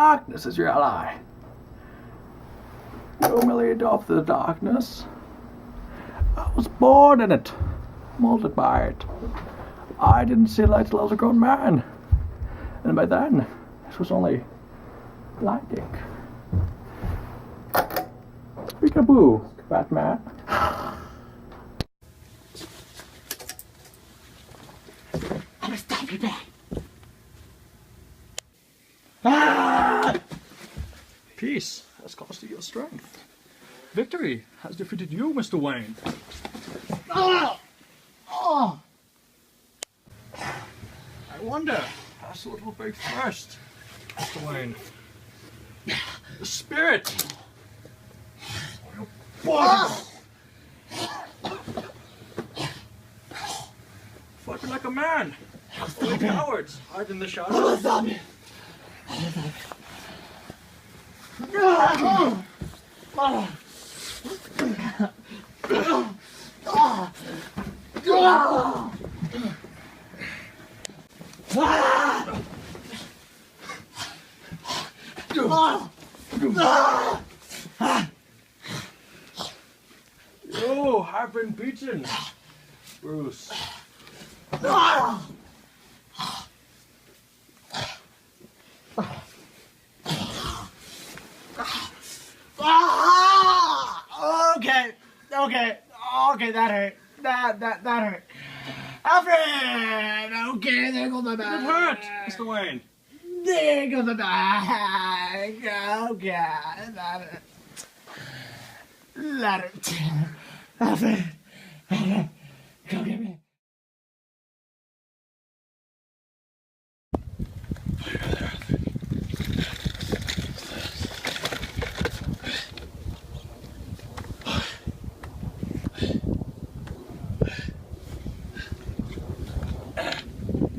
darkness is your ally. You merely adopt the darkness. I was born in it, molded by it. I didn't see light till I was a grown man. And by then, it was only blinding. Peekaboo, Batman. I'm gonna stab you back. Peace has cost you your strength. Victory has defeated you, Mr. Wayne. Oh! Oh! I wonder, pass a little bit first, Mr. Wayne. The spirit. Your body. Fight me like a man. The cowards hide in the shadows. Stop me! You have been beaten, Bruce. Okay, that hurt. That hurt. Alfred! Okay, there goes my back. It hurt, Mr. Wayne. There goes my back. Okay, that hurt. That hurt. Alfred, come get me.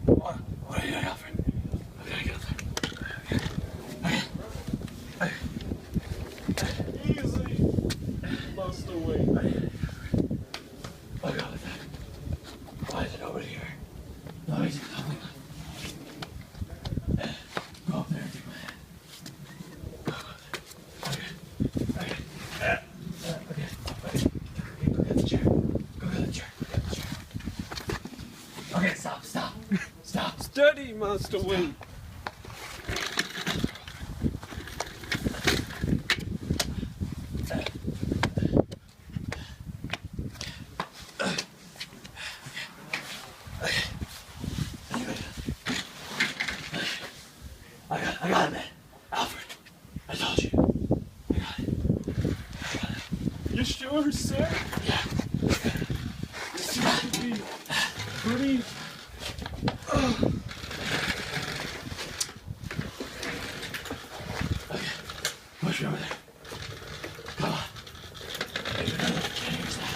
What are you doing, Alfred? I gotta get up there. Easy, Master Wayne. I got it. Why is it over here? No, he's coming. Go up there and take my hand. Go up there. Okay. Go get the chair. Go get the chair. Okay, stop. Steady, Master Wayne. I got it, man. Alfred, I told you. I got it. You sure, sir? Yeah. This seems to be pretty. Push me over there. Come on. Maybe another change now.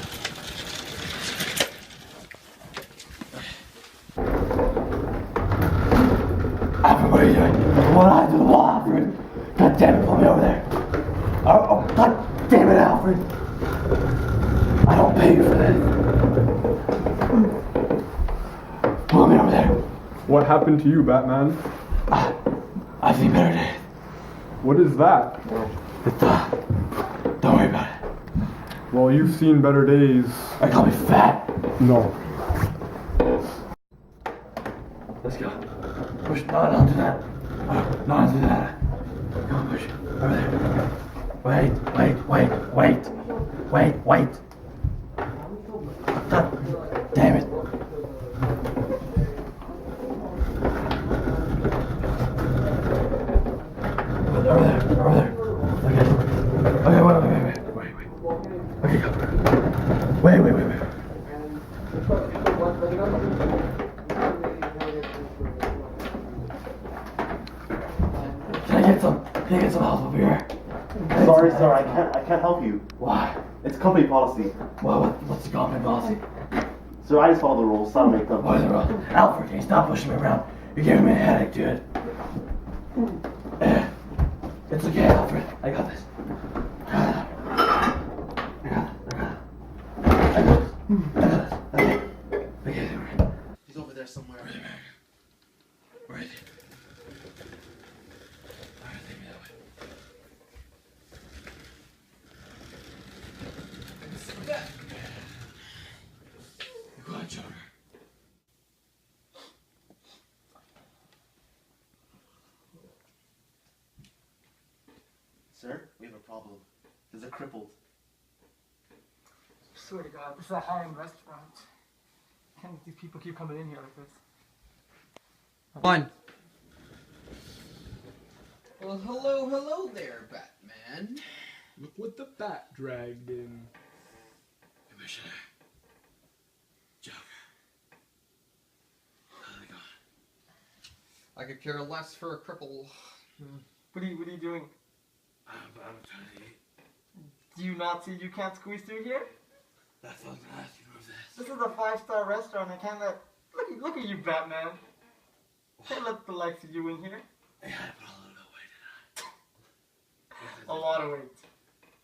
Alfred, what are you doing? What I do the wall, Alfred? God damn it, pull me over there. Oh, God damn it, Alfred. I don't pay you for this. Pull me over there. What happened to you, Batman? I've seen better days. What is that? Don't worry about it. Well, you've seen better days. They call me fat. No. Let's go. Push. No, don't do that. No, don't do that. Come on, push. Over there. Wait. Damn it. Over there. Okay, wait. Okay, go. Wait. Can I get some help over here? Sorry, sir, I can't help you. Why? It's company policy. Well, what's the company policy? Sir, I just follow the rules, so I don't make them. What are the rules? Alfred, can you stop pushing me around? You're giving me a headache, dude. It's okay, Alfred. I got this. Okay. He's over there somewhere. Where is he? Where is he? sir, we have a problem. There's a crippled. Swear to God, this is a high-end restaurant. Can't these people keep coming in here like this? One. Well, hello there, Batman. Look what the bat dragged in. Commissioner. Joker. How are they going? I could care less for a cripple. What are you doing? I'm trying to eat. Do you not see you can't squeeze through here? That's what I'm gonna ask you to move this. This is a 5-star restaurant. I can't let. Look at you, Batman. Can't let the likes of you in here. I had to put on a little bit of weight, didn't I? A lot of weight.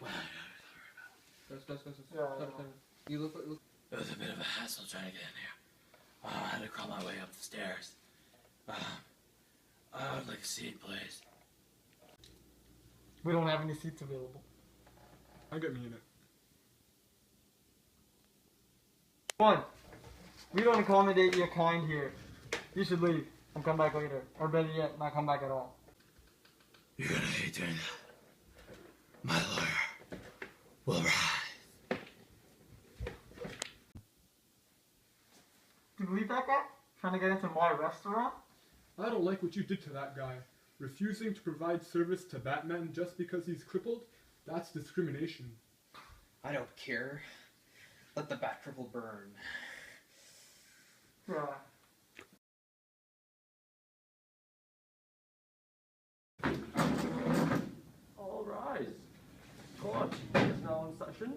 Well, I don't worry about it. Yeah. You look. It was a bit of a hassle trying to get in here. I had to crawl my way up the stairs. I would like a seat, please. We don't have any seats available. I get me in it. One. We don't accommodate your kind here. You should leave and come back later. Or better yet, not come back at all. You're gonna hate doing that. My lawyer will rise. Do you believe that guy? Trying to get into my restaurant? I don't like what you did to that guy. Refusing to provide service to Batman just because he's crippled? That's discrimination. I don't care. Let the bat cripple burn. Yeah. All rise. Court is now in session.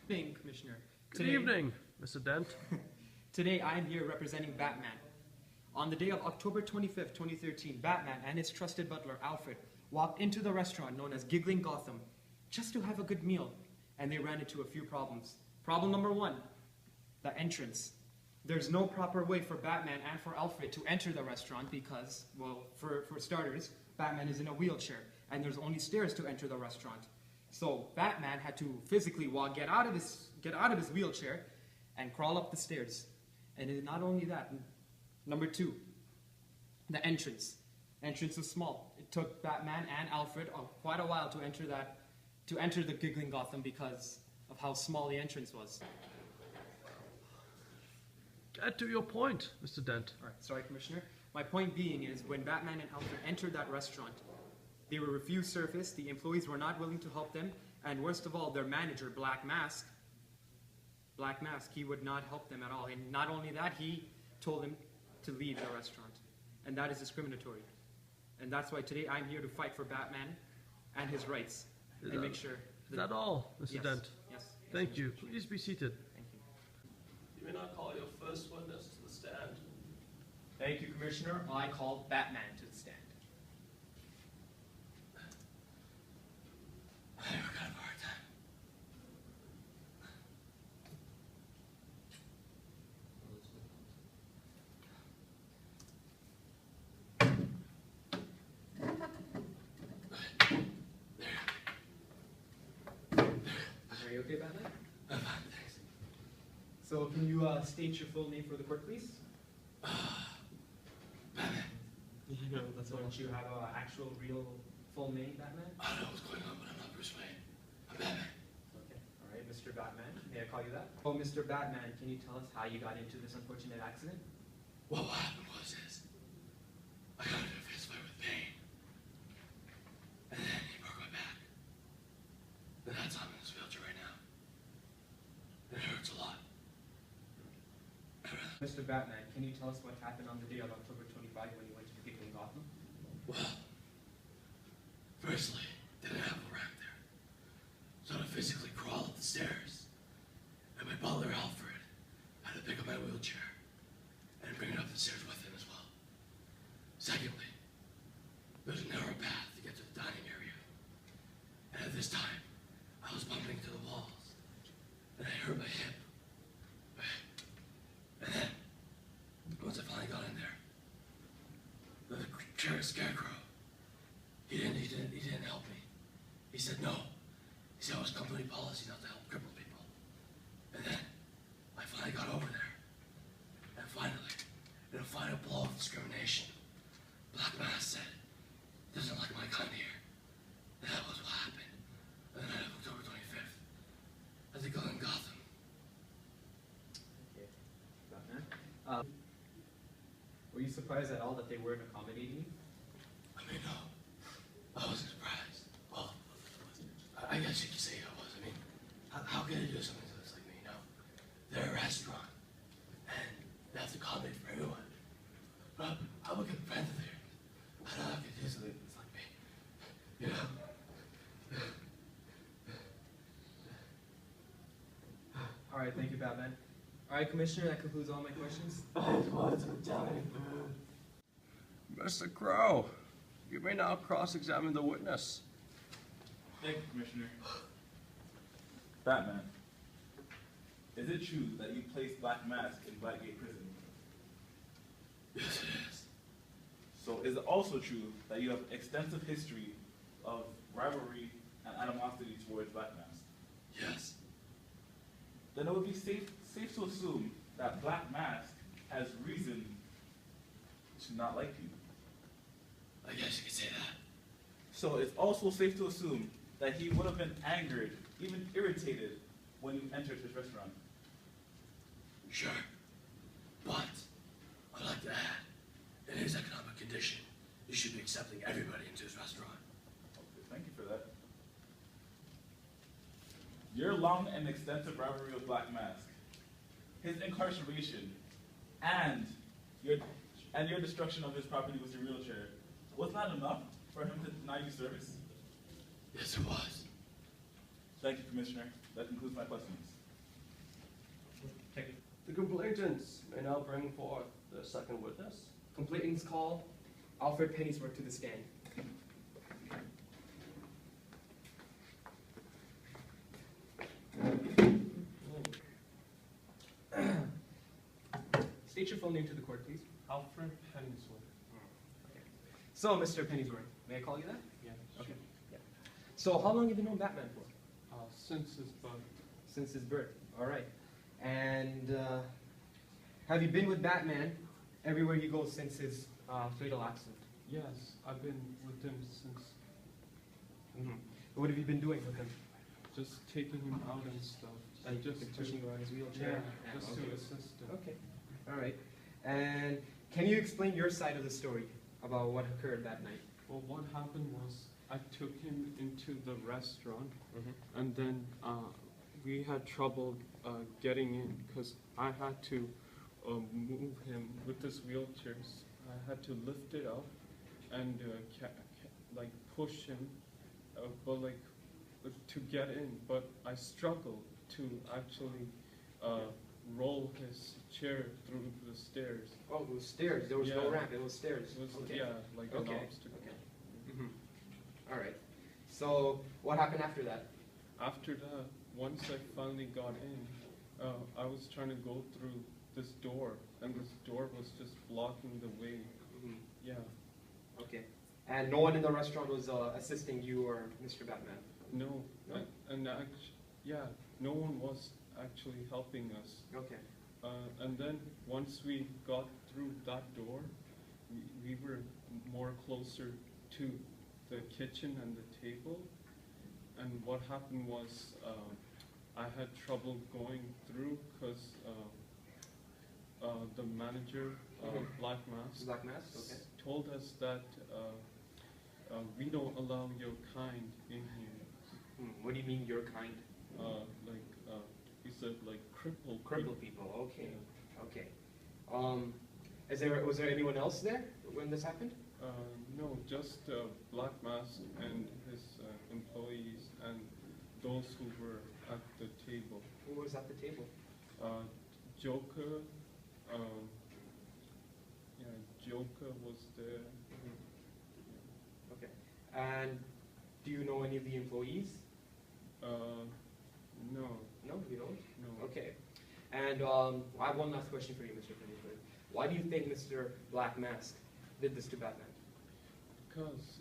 Good evening, Commissioner. Good evening, Mr. Dent. Today I am here representing Batman. On the day of October 25th, 2013, Batman and his trusted butler, Alfred, walked into the restaurant known as Giggling Gotham just to have a good meal, and they ran into a few problems. Problem number one, the entrance. There's no proper way for Batman and for Alfred to enter the restaurant because, well, for starters, Batman is in a wheelchair, and there's only stairs to enter the restaurant. So Batman had to physically get out of his wheelchair and crawl up the stairs. And not only that, number two, the entrance. Entrance was small. It took Batman and Alfred quite a while to enter the Giggling Gotham because of how small the entrance was. Get to your point, Mr. Dent. All right, sorry, Commissioner. My point being is when Batman and Alfred entered that restaurant, they were refused service, the employees were not willing to help them, and worst of all, their manager, Black Mask, he would not help them at all. And not only that, he told them to leave the restaurant. And that is discriminatory. And that's why today I'm here to fight for Batman and his rights. And make sure Is that all, Mr. Yes. Dent? Yes. Thank you. Please be seated. Thank you. You may not call your first witness to the stand. Thank you, Commissioner. I call Batman to the stand. I never got a hard time. Are you okay, Batman? I'm fine, thanks. So can you state your full name for the court, please? Batman, No, that's why don't you have an actual, real, full name, Batman? I don't know what's going on, but I'm not Bruce Wayne. I'm Batman. Okay, all right, Mr. Batman. May I call you that? Oh, Mr. Batman, can you tell us how you got into this unfortunate accident? Well, what happened was I got into a fist fight with Bane. And then he broke my back. And that's why I'm in this wheelchair right now. It hurts a lot. Mr. Batman, can you tell us what happened on the day of October 25 when you went to the Giggling Gotham? Well, firstly, they didn't have a ramp there. So I had to physically crawl up the stairs. And my butler, Alfred, had to pick up my wheelchair and bring it up the stairs with him as well. Secondly, there's a narrow path to get to the dining area. And at this time, I was bumping into the walls. And I hurt my hip. And then, once I finally got in there, the scarecrow, he didn't help me. He said no. He said it was company policy not to help crippled people. And then, I finally got over there. And finally, in a final blow of discrimination, Black Mask said Were you surprised at all that they weren't accommodating you? I mean, no. I wasn't surprised. Well, I guess you could say I was. I mean, how can they do something to us like me, you know? They're a restaurant, and they have to accommodate for everyone. But I'm a good friend of theirs. I don't know how I could do something that's like me, you know? All right, thank you, Batman. All right, Commissioner, that concludes all my questions. I just wanted some Italian food. Mr. Crow, you may now cross-examine the witness. Thank you, Commissioner. Batman, is it true that you placed Black Mask in Blackgate Prison? Yes, it is. So is it also true that you have extensive history of rivalry and animosity towards Black Mask? Yes. Then it would be safe to assume that Black Mask has reason to not like you. I guess you could say that. So it's also safe to assume that he would have been angered, even irritated, when you entered his restaurant. Sure. But I'd like to add, in his economic condition, he should be accepting everybody into his restaurant. Okay, thank you for that. Your long and extensive rivalry with Black Mask, his incarceration, and your destruction of his property with your wheelchair, was not enough for him to deny you service? Yes, it was. Thank you, Commissioner. That concludes my questions. The complainants may now bring forth the second witness. Complainants call Alfred Pennyworth to the stand. State your full name to the court, please. Alfred Penningsworth. So, Mr. Pennyworth, may I call you that? Yeah. Okay. Yeah. So, how long have you known Batman for? Since his birth. Since his birth. All right. And have you been with Batman everywhere he goes since his fatal accident? Yes, I've been with him since. What have you been doing with him? Just taking him out and stuff. And just just pushing around his wheelchair? Yeah, just okay. to assist him. Okay. All right. And can you explain your side of the story about what occurred that night? Well, what happened was I took him into the restaurant, and then we had trouble getting in because I had to move him with his wheelchairs. I had to lift it up and like push him, but like to get in. But I struggled to actually roll his chair through the stairs. Oh, it was stairs. There was no Yeah. ramp. It was stairs. It was okay. yeah, like an Okay. obstacle. Okay. All right. So what happened after that? After that, once I finally got in, I was trying to go through this door, and this door was just blocking the way. Yeah. Okay. And no one in the restaurant was assisting you or Mr. Batman? No. No? And yeah, no one was actually helping us. Okay. And then once we got through that door, we were more closer to the kitchen and the table. And what happened was I had trouble going through because the manager, Black Mask, told us that we don't allow your kind in here. What do you mean your kind? He said like crippled people. Okay. Okay. Was there anyone else there when this happened? No, just Black Mask and his employees and those who were at the table. Who was at the table? Joker, Joker was there. Okay. And do you know any of the employees? No. No, you don't? No. Okay. And I have one last question for you, Mr. Pennyworth. Why do you think Mr. Black Mask did this to Batman? Because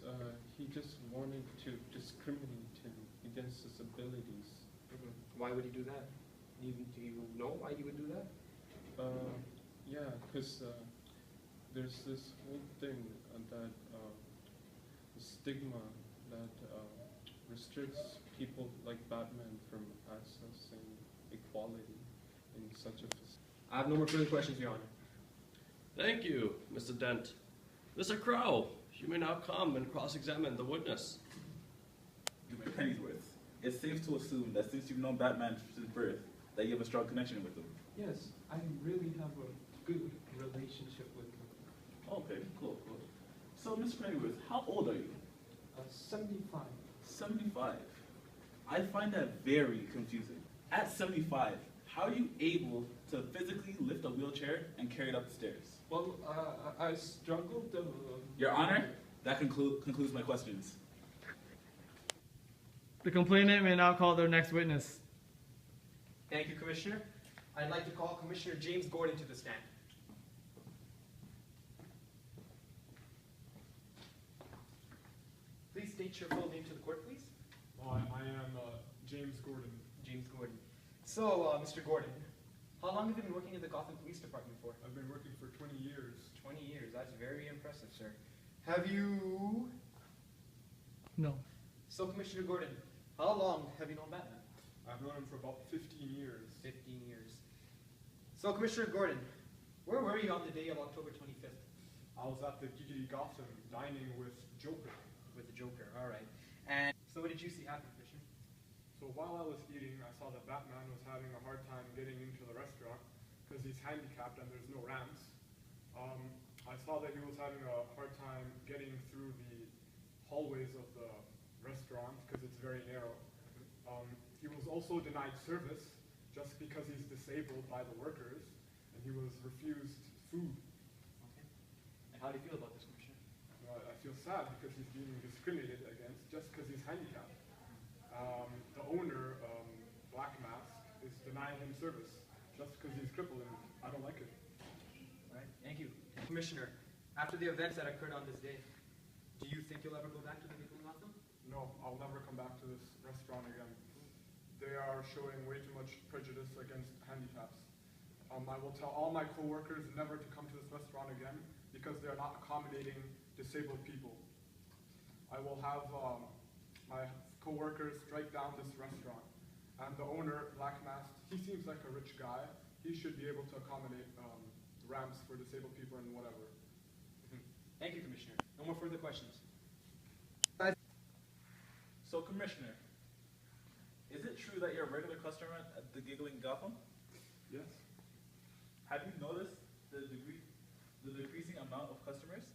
he just wanted to discriminate him against his abilities. Why would he do that? Do you know why he would do that? Yeah, because there's this whole thing that the stigma that restricts people like Batman from accessing equality in such a facility. I have no more further questions, Your Honor. Thank you, Mr. Dent. Mr. Crow, you may now come and cross-examine the witness. Give me Pennyworth. It's safe to assume that since you've known Batman since birth, that you have a strong connection with him. Yes, I really have a good relationship with him. Okay, cool. So, Mr. Pennyworth, how old are you? 75. 75. I find that very confusing. At 75, how are you able to physically lift a wheelchair and carry it up the stairs? Well, I struggled. Your Honor, that concludes my questions. The complainant may now call their next witness. Thank you, Commissioner. I'd like to call Commissioner James Gordon to the stand. Please state your full name to the court, please. I am James Gordon. James Gordon. So, Mr. Gordon, how long have you been working at the Gotham Police Department for? I've been working for 20 years. 20 years. That's very impressive, sir. Have you... No. So, Commissioner Gordon, how long have you known Batman? I've known him for about 15 years. 15 years. So, Commissioner Gordon, where were you on the day of October 25th? I was at the Giggity Gotham dining with Joker. With the Joker, all right. And so what did you see happen, Commissioner? So while I was eating, I saw that Batman was having a hard time getting into the restaurant because he's handicapped and there's no ramps. I saw that he was having a hard time getting through the hallways of the restaurant because it's very narrow. He was also denied service just because he's disabled by the workers, and he was refused food. Okay. And how do you feel about this, Commissioner? I feel sad because he's being discriminated against just because he's handicapped. The owner, Black Mask, is denying him service just because he's crippled, and I don't like it. All right, thank you. Commissioner, after the events that occurred on this day, do you think you'll ever go back to the Giggling Gotham? No, I'll never come back to this restaurant again. They are showing way too much prejudice against handicaps. I will tell all my coworkers never to come to this restaurant again because they are not accommodating disabled people. I will have my coworkers strike down this restaurant. And the owner, Black Mask, he seems like a rich guy. He should be able to accommodate ramps for disabled people and whatever. Thank you, Commissioner. No more further questions. So, Commissioner, is it true that you're a regular customer at the Giggling Gotham? Yes. Have you noticed the decreasing amount of customers?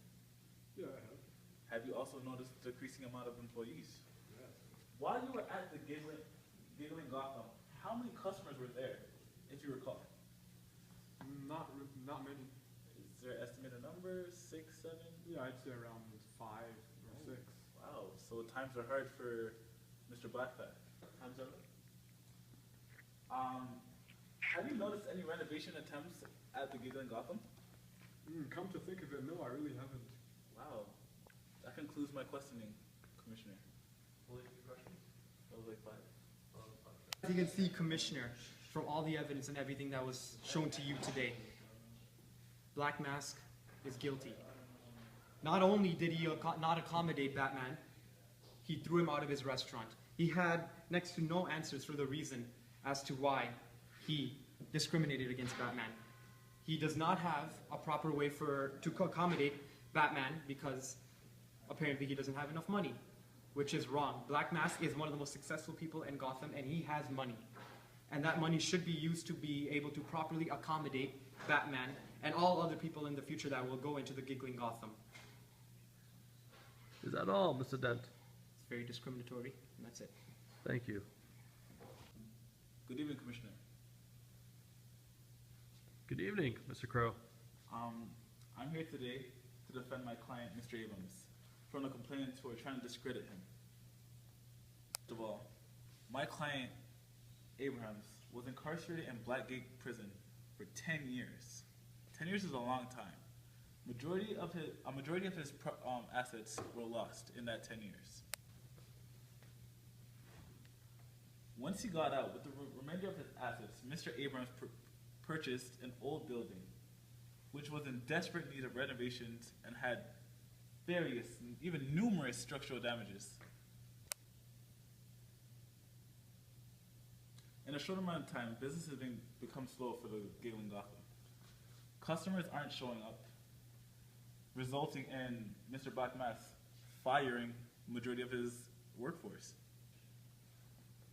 Yeah, I have. Have you also noticed the decreasing amount of employees? Yes. While you were at the Giggling Gotham, how many customers were there, if you recall? Not many. Is there an estimated number? 6, 7? Yeah, I'd say around 5 or 6. Wow, so times are hard for Mr. Blackfat. Times are hard. Have you noticed any renovation attempts at the Giggling Gotham? Come to think of it, no, I really haven't. Wow. That concludes my questioning, Commissioner. Only 3 questions? That was like 5. As you can see, Commissioner, from all the evidence and everything that was shown to you today, Black Mask is guilty. Not only did he not accommodate Batman, he threw him out of his restaurant. He had next to no answers for the reason as to why he discriminated against Batman. He does not have a proper way to accommodate Batman because apparently he doesn't have enough money, which is wrong. Black Mask is one of the most successful people in Gotham, and he has money. And that money should be used to be able to properly accommodate Batman and all other people in the future that will go into the Giggling Gotham. Is that all, Mr. Dent? It's very discriminatory, and that's it. Thank you. Good evening, Commissioner. Good evening, Mr. Crow. I'm here today to defend my client, Mr. Abrams, from the complainants who are trying to discredit him. First of all, my client, Abrams, was incarcerated in Blackgate Prison for 10 years. 10 years is a long time. A majority of his assets were lost in that 10 years. Once he got out with the remainder of his assets, Mr. Abrams purchased an old building, which was in desperate need of renovations and had various, even numerous structural damages. In a short amount of time, business has become slow for the Giggling Gotham. Customers aren't showing up, resulting in Mr. Black Mask firing the majority of his workforce.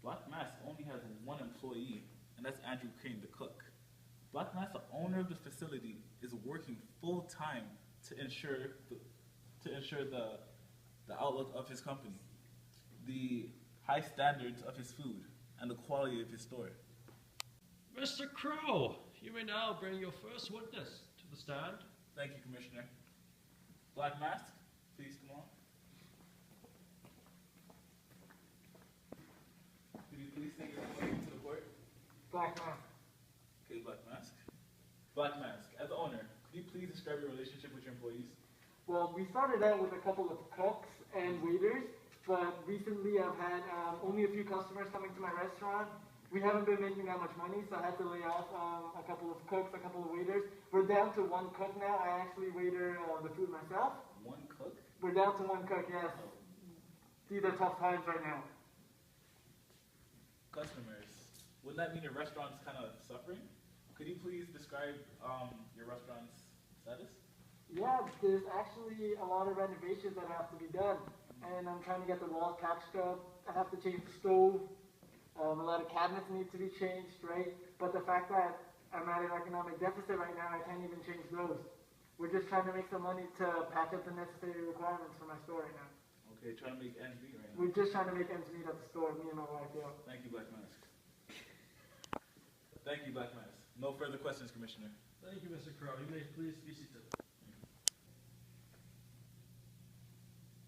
Black Mask only has one employee, and that's Andrew Crane, the cook. Black Mask, the owner of the facility, is working full time to ensure the outlook of his company, the high standards of his food, and the quality of his store. Mr. Crow, you may now bring your first witness to the stand. Thank you, Commissioner. Black Mask, please come on. Could you please state your name to the court? Black Mask. Okay, Black Mask. Black Mask, as the owner, could you please describe your relationship with your employees? Well, we started out with a couple of cooks and waiters, but recently I've had only a few customers coming to my restaurant. We haven't been making that much money, so I had to lay off a couple of cooks, a couple of waiters. We're down to one cook now. I actually waiter the food myself. One cook? We're down to one cook, yes. These are tough times right now. Customers. Wouldn't that mean your restaurant's kind of suffering? Could you please describe your restaurant's status? Yeah, there's actually a lot of renovations that have to be done. And I'm trying to get the walls patched up. I have to change the stove. A lot of cabinets need to be changed, right? But the fact that I'm at an economic deficit right now, I can't even change those. We're just trying to make some money to patch up the necessary requirements for my store right now. Okay, trying to make ends meet right now. We're just trying to make ends meet at the store, me and my wife, yeah. Thank you, Black Mask. Thank you, Black Mask. No further questions, Commissioner. Thank you, Mr. Crow. You may please be seated.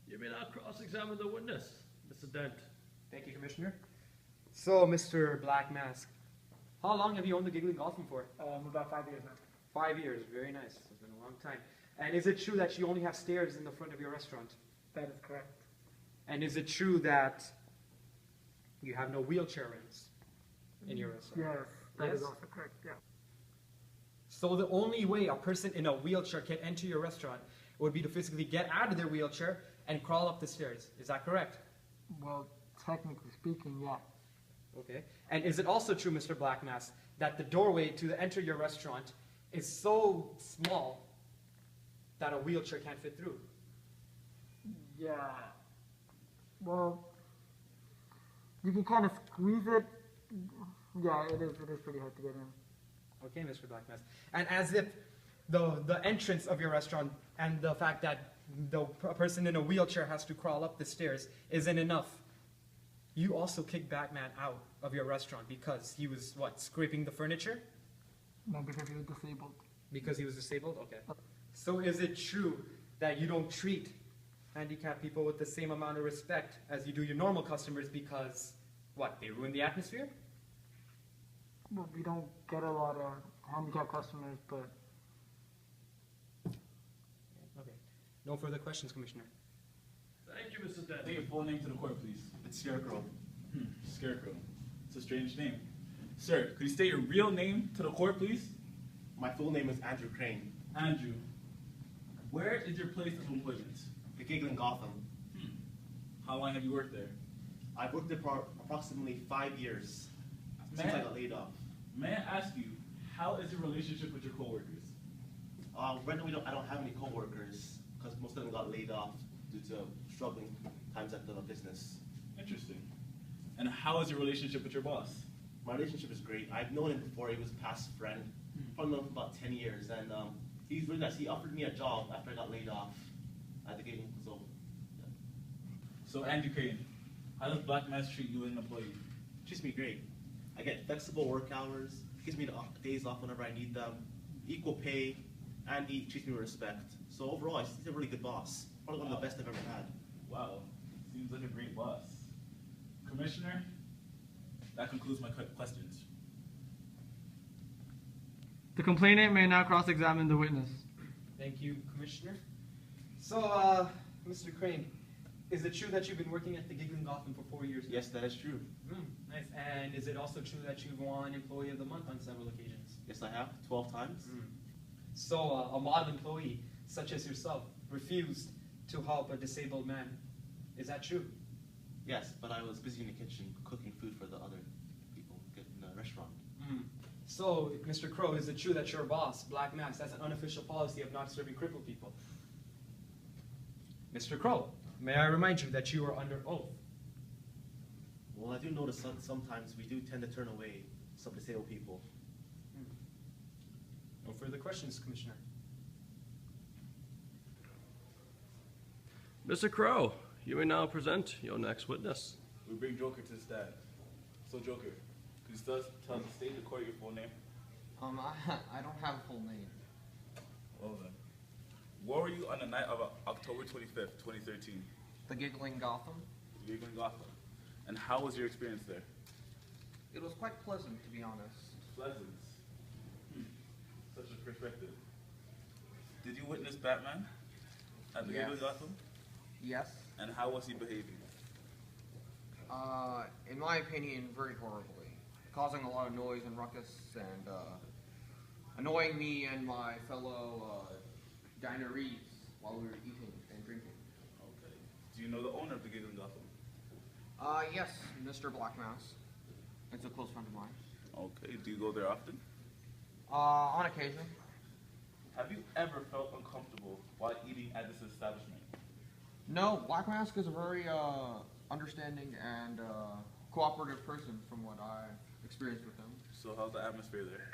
You may now cross-examine the witness, Mr. Dent. Thank you, Commissioner. So, Mr. Black Mask, how long have you owned the Giggling Gotham for? About 5 years now. 5 years. Very nice. It's been a long time. And is it true that you only have stairs in the front of your restaurant? That is correct. And is it true that you have no wheelchair ramps in your restaurant? Yes, that is Yes? also correct, yeah. So the only way a person in a wheelchair can enter your restaurant would be to physically get out of their wheelchair and crawl up the stairs. Is that correct? Well, technically speaking, yeah. Okay. And is it also true, Mr. Black Mask, that the doorway to enter your restaurant is so small that a wheelchair can't fit through? Yeah. Well, you can kind of squeeze it. Yeah, it is pretty hard to get in. Okay, Mr. Black Mask. And as if the entrance of your restaurant and the fact that the person in a wheelchair has to crawl up the stairs isn't enough, you also kicked Batman out of your restaurant because he was, what, scraping the furniture? No, because he was disabled. Because he was disabled? Okay. So is it true that you don't treat handicapped people with the same amount of respect as you do your normal customers because, what, they ruin the atmosphere? Well, we don't get a lot of handicapped customers, but Okay. No further questions, Commissioner. Thank you, Mr. Dent. State your full name to the court, please. It's Scarecrow. Scarecrow. It's a strange name. Sir, could you state your real name to the court, please? My full name is Andrew Crane. Andrew. Where is your place of employment? The Giggling Gotham. How long have you worked there? I've worked there for approximately 5 years since I got laid off. May I ask you, how is your relationship with your coworkers? Right now I don't have any coworkers because most of them got laid off due to struggling times at the business. Interesting. And how is your relationship with your boss? My relationship is great. I've known him before. He was a past friend. Probably known him for about 10 years. And he's really nice. He offered me a job after I got laid off at the giggling. So, yeah. So, Andrew Crane, how does Black Mask treat you as an employee? Treats me great. I get flexible work hours. Gives me the days off whenever I need them. Equal pay. And he treats me with respect. So overall, he's a really good boss. Probably one of the best I've ever had. Wow, seems like a great boss. Commissioner, that concludes my questions. the complainant may now cross-examine the witness. Thank you, Commissioner. So, Mr. Crane, is it true that you've been working at the Giggling Gotham for 4 years now? Yes, that is true. Nice. And is it also true that you've won Employee of the Month on several occasions? Yes, I have. 12 times. So, a model employee, such as yourself, refused to help a disabled man. Is that true? Yes, but I was busy in the kitchen cooking food for the other people in the restaurant. So, Mr. Crow, is it true that your boss, Black Mask, has an unofficial policy of not serving crippled people? Mr. Crow, may I remind you that you are under oath? Well, I do notice sometimes we do tend to turn away some disabled people. No further questions, Commissioner. Mr. Crow, you may now present your next witness. We bring Joker to the stand. So, Joker, could you tell the state the court your full name? I don't have a full name. Well then. Where were you on the night of October 25th, 2013? The Giggling Gotham? You were in Gotham. And how was your experience there? It was quite pleasant, to be honest. Pleasant. Such a perspective. Did you witness Batman at the Yes. Giggling Gotham? Yes. And how was he behaving? In my opinion, very horribly. Causing a lot of noise and ruckus and annoying me and my fellow dinerees while we were eating and drinking. Okay. Do you know the owner of the Giggling Gotham? Yes, Mr. Black Mass. It's a close friend of mine. Okay. Do you go there often? On occasion. Have you ever felt uncomfortable while eating at this establishment? No, Black Mask is a very understanding and cooperative person from what I've experienced with him. So how's the atmosphere there?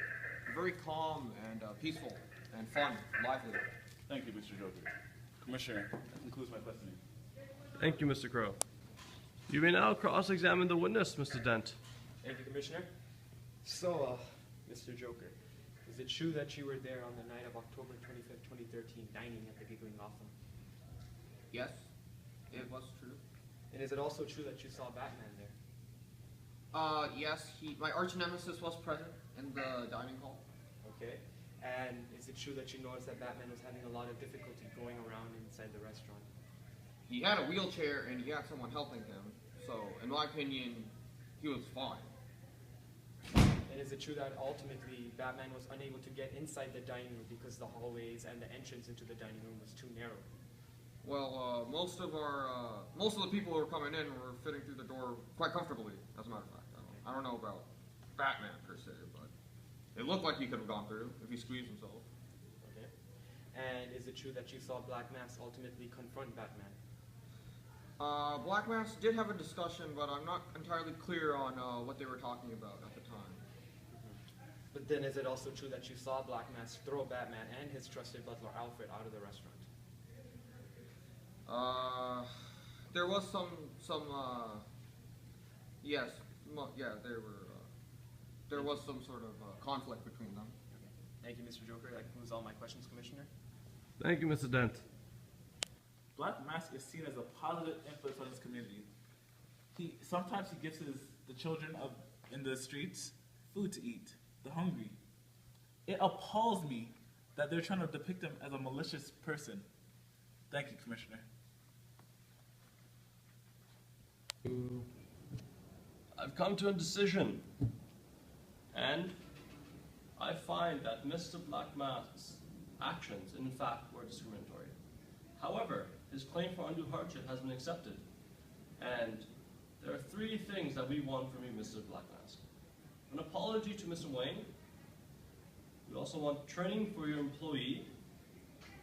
Very calm and peaceful and fun, lively. Thank you, Mr. Joker. Commissioner, that concludes my questioning. Thank you, Mr. Crow. You may now cross-examine the witness, Mr. Dent. Thank you, Commissioner. So, Mr. Joker, is it true that you were there on the night of October 25th, 2013, dining at the Giggling Gotham? Yes, it was true. And is it also true that you saw Batman there? Yes, my arch nemesis was present in the dining hall. Okay. And is it true that you noticed that Batman was having a lot of difficulty going around inside the restaurant? He had a wheelchair and he had someone helping him, so in my opinion, he was fine. And is it true that ultimately Batman was unable to get inside the dining room because the hallways and the entrance into the dining room was too narrow? Well, most of the people who were coming in were fitting through the door quite comfortably, as a matter of fact. I don't know about Batman per se, but it looked like he could have gone through if he squeezed himself. Okay. And is it true that you saw Black Mask ultimately confront Batman? Black Mask did have a discussion, but I'm not entirely clear on what they were talking about at the time. But then is it also true that you saw Black Mask throw Batman and his trusted butler Alfred out of the restaurant? There was yes, there was some sort of conflict between them. Okay. Thank you, Mr. Joker. That concludes all my questions, Commissioner. Thank you, Mr. Dent. Black Mask is seen as a positive influence on his community. Sometimes he gives the children in the streets food to eat, the hungry. It appalls me that they're trying to depict him as a malicious person. Thank you, Commissioner. I've come to a decision, and I find that Mr. Black Mask's actions, in fact, were discriminatory. However, his claim for undue hardship has been accepted, and there are three things that we want from you, Mr. Black Mask. An apology to Mr. Wayne. We also want training for your employee,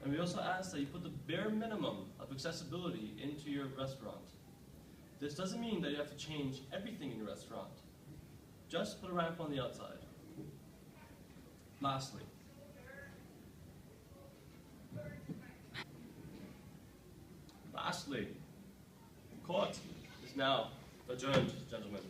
and we also ask that you put the bare minimum of accessibility into your restaurant. This doesn't mean that you have to change everything in your restaurant. Just put a ramp on the outside. Lastly, court is now adjourned, gentlemen.